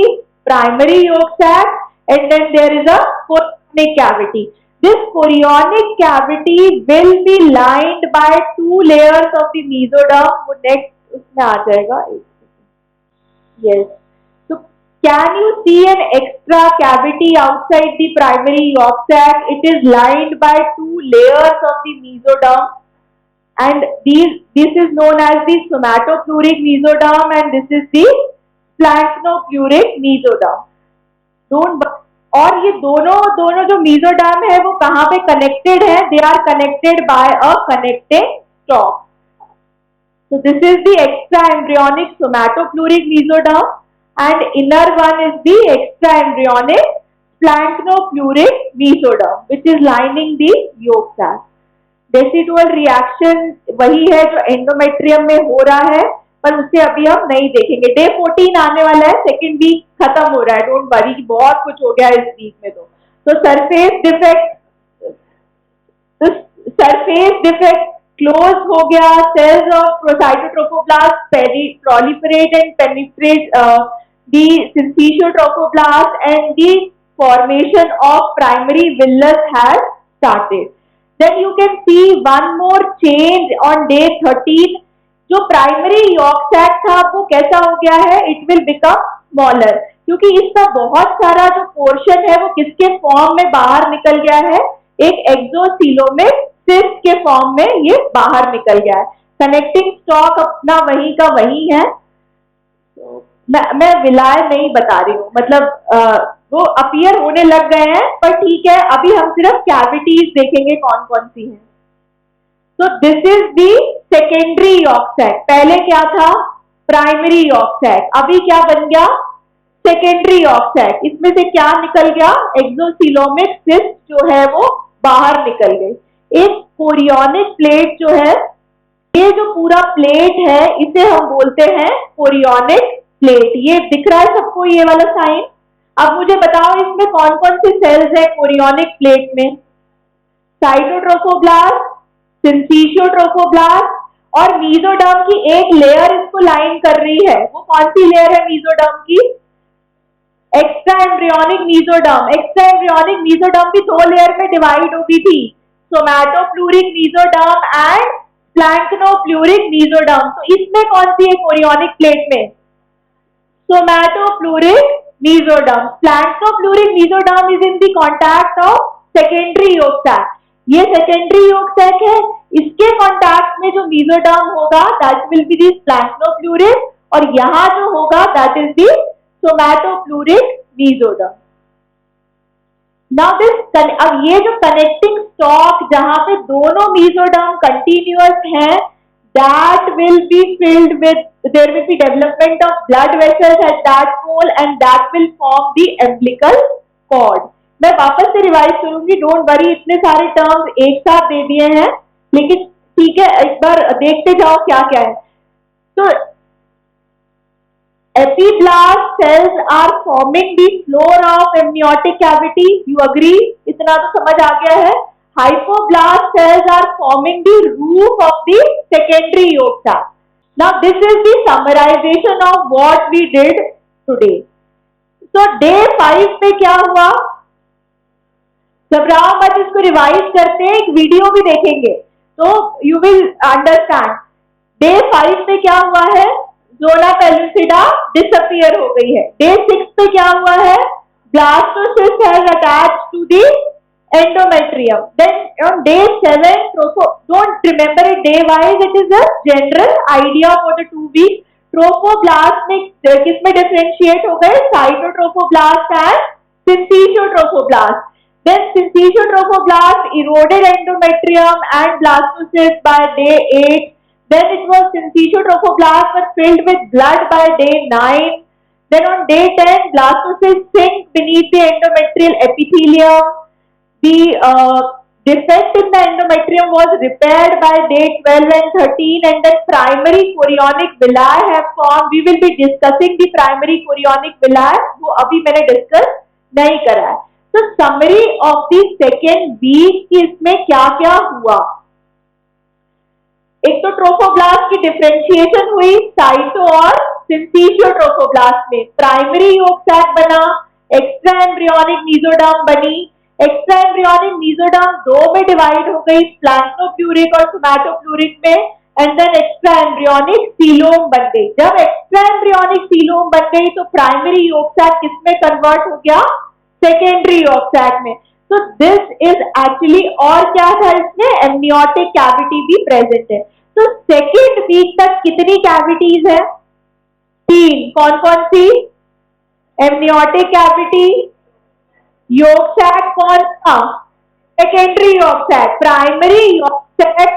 primary yolk sac, and then there is a chorionic cavity. This chorionic cavity will be lined by two layers of the mesoderm. वो next उसमें आ जाएगा। Yes. So can you see an extra cavity outside the primary yolk sac? It is lined by two layers of the mesoderm. And this is known as the somatopluric mesoderm and this is the splanchnopluric mesoderm. और ये दोनों जो mesoderm है वो कहाँ पे connected है? They are connected by a connecting stalk. So this is the extra embryonic somatopluric mesoderm and inner one is the extra embryonic splanchnopluric mesoderm which is lining the yolk sac. Decidual reaction वही है जो endometrium में हो रहा है पर उसे अभी हम नहीं देखेंगे। डे 14 आने वाला है, सेकेंड वीक खत्म हो रहा है, डोंट वरी, बहुत कुछ हो गया इस वीक में। तो सरफेस डिफेक्ट क्लोज हो गया। Cells of cytotrophoblast proliferate and penetrate the syncytiotrophoblasts and the formation of primary villus has started. Then you can see one more change on day 13. जो प्राइमरी यॉर्क सैक था वो कैसा हो गया है? It will become smaller क्योंकि इसका बहुत सारा जो पोर्शन है वो किसके फॉर्म में बाहर निकल गया है? एक एक्सोसीलोमिक सिस्ट के फॉर्म में ये बाहर निकल गया है। कनेक्टिंग स्टॉक अपना वही का वही है। मैं विलाय नहीं बता रही हूँ, मतलब वो अपीयर होने लग गए हैं पर ठीक है, अभी हम सिर्फ कैविटीज देखेंगे कौन कौन सी हैं। तो this is the secondary yolk sac. पहले क्या था? Primary yolk sac. अभी क्या बन गया? Secondary yolk sac. इसमें से क्या निकल गया? एक्सोसीलोमिक सिस्ट जो है वो बाहर निकल गई। एक कोरियोनिक प्लेट जो है, ये जो पूरा प्लेट है इसे हम बोलते हैं कोरियोनिक प्लेट। ये दिख रहा है सबको ये वाला साइन? अब मुझे बताओ इसमें कौन कौन सी सेल्स है कोरियोनिक प्लेट में? साइटोट्रोफोब्लास्ट, सिंसीशियोट्रोफोब्लास्ट और मेसोडर्म की एक लेयर इसको लाइन कर रही है। वो कौन सी लेयर है मेसोडर्म की? Extra embryonic mesoderm. Extra embryonic mesoderm भी दो लेयर में डिवाइड हो गई थी, सोमैटोप्लूरिक मेसोडर्म एंड स्प्लैंक्नोप्लूरिक मेसोडर्म। तो इसमें कौन सी है कोरियोनिक प्लेट में? सोमैटोप्लूरिक mesoderm. Splanchnopluric mesoderm is in the contact of secondary yolk sac. ये secondary yolk sac है, इसके contact में जो mesoderm होगा that will be the splanchnopluric और यहाँ जो होगा that is the somatopluric mesoderm. Now this अब ये जो connecting stalk जहाँ पे दोनों mesoderm continuous हैं, that will be filled with, there will be development of blood vessels at that pole and that will form the umbilical cord. मैं वापस से रिवाइज करूंगी, डोंट वरी, इतने सारे टर्म्स एक साथ दे दिए हैं लेकिन ठीक है, एक बार देखते जाओ क्या क्या है। तो epiblast cells are forming the floor of amniotic cavity. You agree? इतना तो समझ आ गया है। Hypoblast cells are forming the roof of the secondary yolk sac. Now this is the summarization of what we did today. So day 5 पे क्या हुआ? घबराओ मत, इसको रिवाइज करते हैं, एक वीडियो भी देखेंगे तो you will understand. Day 5 पे क्या हुआ है? जोना पेलुसिडा डिसअपियर हो गई है। Day 6 पे क्या हुआ है? Blastocyst has attached to the endometrium. Then on day 7, don't remember it day wise, it is a general idea for the 2 weeks. Trophoblast में किसमें differentiate हो गए? Cytotrophoblast and syncytiotrophoblasts. Then syncytiotrophoblasts eroded endometrium and blastocyst by day 8. Then it was syncytiotrophoblasts were filled with blood by day 9. Then on day 10, blastocysts sink beneath the endometrial epithelium. the defect in the endometrium was repaired by day 12 and 13, and then primary chorionic villi have formed. We will be discussing the primary chorionic villi, वो अभी मैंने discuss नहीं करा है. तो summary of the second week की इसमें क्या क्या हुआ. एक तो ट्रोफोब्लास्ट की डिफरेंशिएशन हुई साइटो और सिंथीशियो ट्रोफोब्लास्ट में. प्राइमरी योग सैक बना, एक्स्ट्रा एम्ब्रियोनिक मीजोडर्म बनी. एक्स्ट्रा एम्ब्रियोनिक मीजोडर्म दो में डिवाइड हो गई, प्लाज्मोप्लूरिक और सोमैटोप्लूरिक में, and then extra embryonic coelom बन गई. जब एक्स्ट्रा एम्ब्रियोनिक सीलोम बन गई तो प्राइमरी योग सैक किसमें कन्वर्ट हो गया, सेकेंडरी योग सैक में. तो दिस इज एक्चुअली, और क्या था इसमें, एमनियोटिक कैविटी भी प्रेजेंट है. तो सेकेंड वीक तक कितनी कैविटीज है, 3. कौन कौन सी, एमनियोटिक कैविटी, योग सैक कौन सा, secondary yolk sac. Primary yolk sac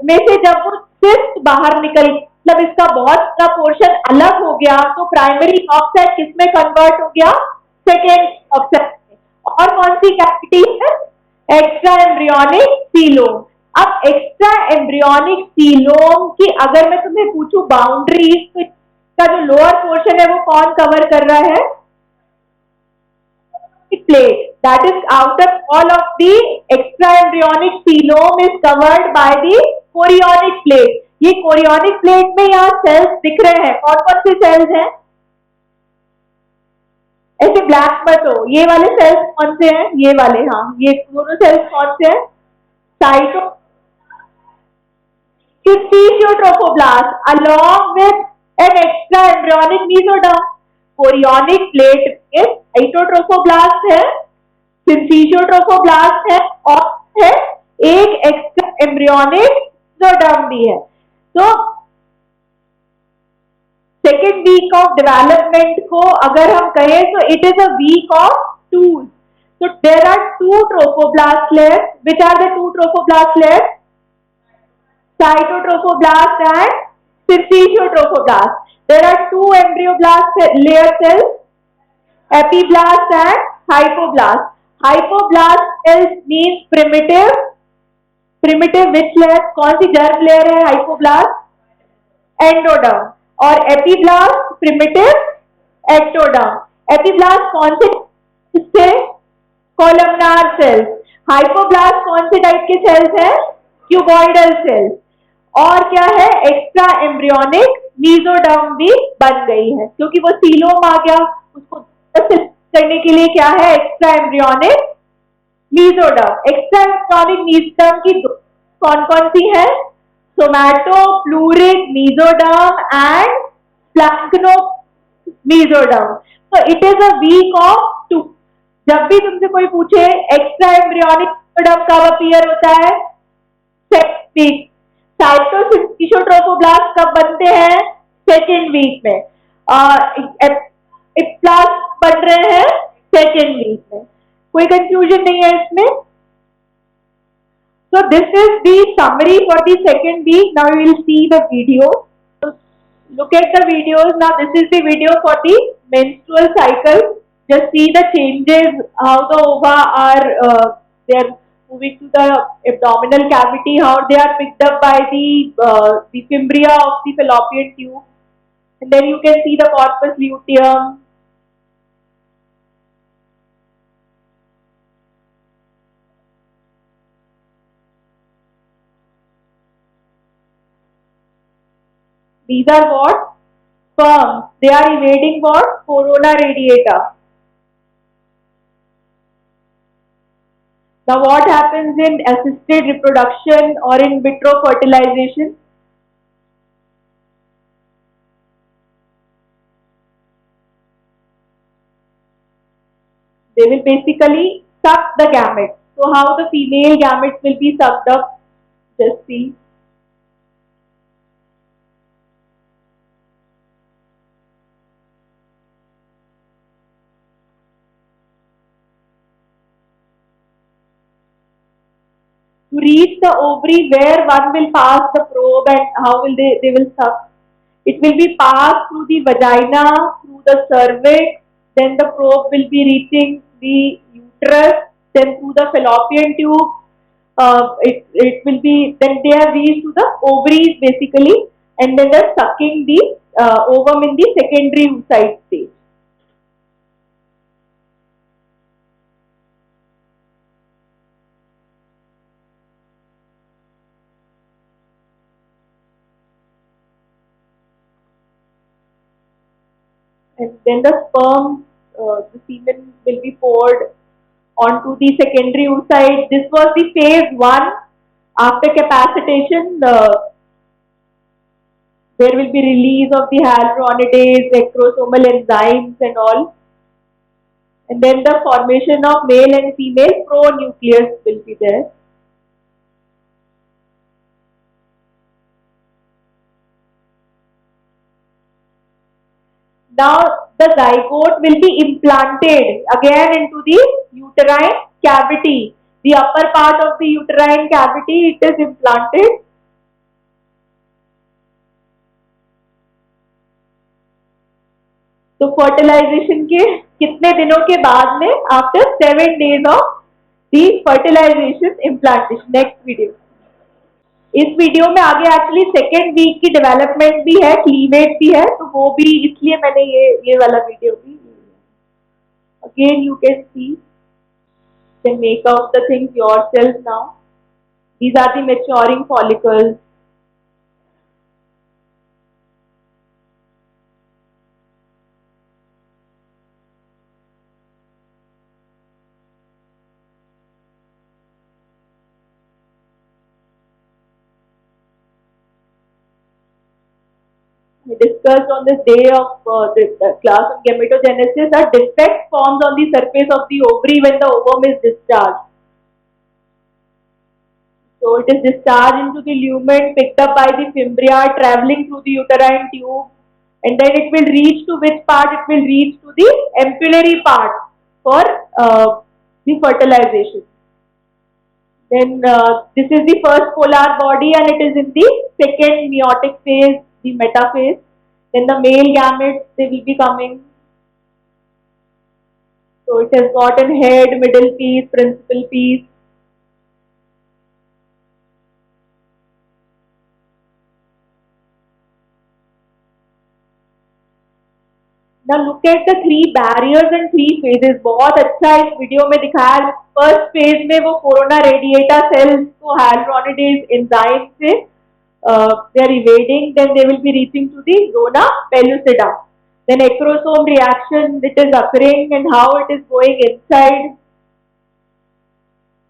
में से जब वो सिस्ट बाहर निकल, मतलब इसका बहुत बड़ा पोर्शन अलग हो गया, तो प्राइमरी योग सैक किसमें कन्वर्ट हो गया, सेकेंड योग सैक. और कौन सी कैविटी है, एक्स्ट्रा एम्ब्रियोनिक सीलोम. अब एक्स्ट्रा एम्ब्रियोनिक सीलोम की अगर मैं तुम्हें पूछूं बाउंड्रीज, तो इसका जो लोअर पोर्शन है वो कौन कवर कर रहा है, plate. That is, outer wall of the extra embryonic coelom is covered by the chorionic plate. ये chorionic plate में यहाँ cells दिख रहे हैं. कौन कौन से cells हैं, ऐसे ब्लैक मत हो, ये वाले सेल्स कौन से हैं, ये वाले, हाँ ये दोनों सेल्स कौन से हैं, cytotrophoblast along with an extra embryonic mesoderm. Chorionic plate में साइटोट्रोफोब्लास्ट है, सिंथीशियोट्रोफोब्लास्ट है, और है एक एक्स्ट्रा एम्ब्रियोनिक मेसोडर्म भी है. तो सेकेंड वीक ऑफ डेवलपमेंट को अगर हम कहें तो it is a week of twos. So there are two trophoblast layers. Which are the two trophoblast layers? Cytotrophoblast and syncytiotrophoblaст. There are two embryoblast layer cells, epiblast and hypoblast. Hypoblast cells means primitive. Primitive which layer? कौन सी germ layer है hypoblast? Endoderm. और epiblast primitive ectoderm. Epiblast कौन से इससे? Columnar sales. Hypoblast कौन से type के cells हैं? Cuboidal cells. और क्या है? एक्स्ट्रा एम्ब्रियोनिक मीजोडर्म भी बन गई है क्योंकि वो सीलोम आ गया. उसको करने के लिए क्या है? Extra embryonic mesoderm. Extra embryonic mesoderm की कौन कौन सी है? Somatopleuric mesoderm and splanchno mesoderm. तो it is a week of two. जब भी तुमसे कोई पूछे एक्स्ट्रा एम्ब्रियोनिक मीजोडर्म कब अपीयर होता है? Second week. साइटोसिंथीशियोट्रोफोब्लास्ट कब बनते हैं? सेकंड वीक में. एपिब्लास्ट बन रहे हैं सेकंड वीक में. कोई कंफ्यूजन नहीं है इसमें. So this is the summary for the second week. Now we will see the video. So look at the videos. Now this is the video for the menstrual cycle. Just see the changes, how the ova are they are moving to the abdominal cavity, how they are picked up by the fimbria of the fallopian tube, and then you can see the corpus luteum. These are what? Sperms. They are evading what? Corona radiata. Now what happens in assisted reproduction or in vitro fertilization? They will basically suck the gametes. So how the female gametes will be sucked up? Just see. To reach the ovary, where one will pass the probe and how will they will suck. It will be passed through the vagina, through the cervix, then the probe will be reaching the uterus, then through the fallopian tube, it will be, then they have reached to the ovaries basically, and then they're sucking the ovum in the secondary oocyte stage. And then the semen will be poured onto the secondary oocyte. This was the phase 1. After capacitation, there will be release of the hyaluronidase, acrosomal enzymes and all. And then the formation of male and female pronucleus will be there. Now the zygote will be implanted again into the uterine cavity. The upper part of the uterine cavity, it is implanted. तो fertilisation के कितने दिनों के बाद में, after 7 days of the fertilisation implantation. Next video. इस video में आगे एक्चुअली सेकेंड वीक की डेवलपमेंट भी है, क्लीवेज भी है, तो वो भी इसलिए मैंने ये वाला वीडियो भी. Again you can see, can make out the things yourself now. These are the maturing follicles. We discussed on this day of the class on gametogenesis are defect forms on the surface of the ovary when the ovum is discharged. So it is discharged into the lumen, picked up by the fimbria, traveling through the uterine tube, and then it will reach to which part? It will reach to the ampullary part for the fertilization. Then this is the first polar body and it is in the second meiotic phase, the metaphase. Then the male gametes, they will be coming. So it has got an head, middle piece, principal piece. Now look at the 3 barriers and 3 phases. बहुत अच्छा इस video में दिखाया. First phase में वो corona radiata sales को hyaluronidases enzyme से they are evading, then they will be reaching to the zona pellucida. Then acrosome reaction, it is occurring and how it is going inside.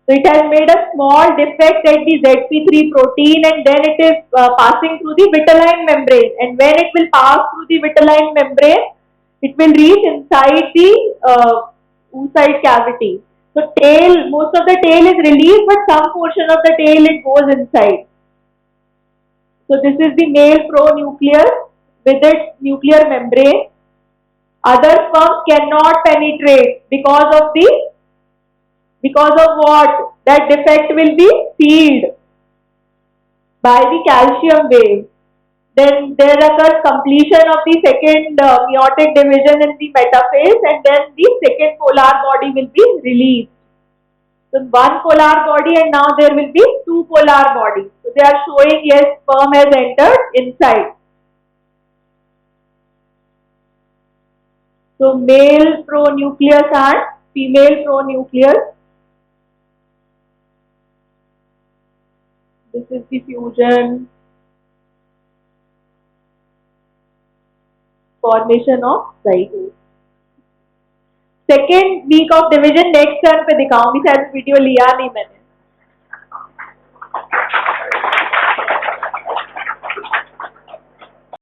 So it has made a small defect at the ZP3 protein and then it is passing through the vitelline membrane, and when it will pass through the vitelline membrane, it will reach inside the oocyte cavity. So tail, most of the tail is released, but some portion of the tail it goes inside. So this is the male pronucleus with its nuclear membrane. Other sperms cannot penetrate because of what? That defect will be sealed by the calcium wave. Then there occurs completion of the second meiotic division in the metaphase, and then the second polar body will be released. So one polar body and now there will be 2 polar bodies. So they are showing yes, sperm has entered inside. So male pronucleus and female pronucleus. This is the fusion, formation of zygote. Second week of division next turn पे दिखाऊंगी, शायद video लिया नहीं मैंने.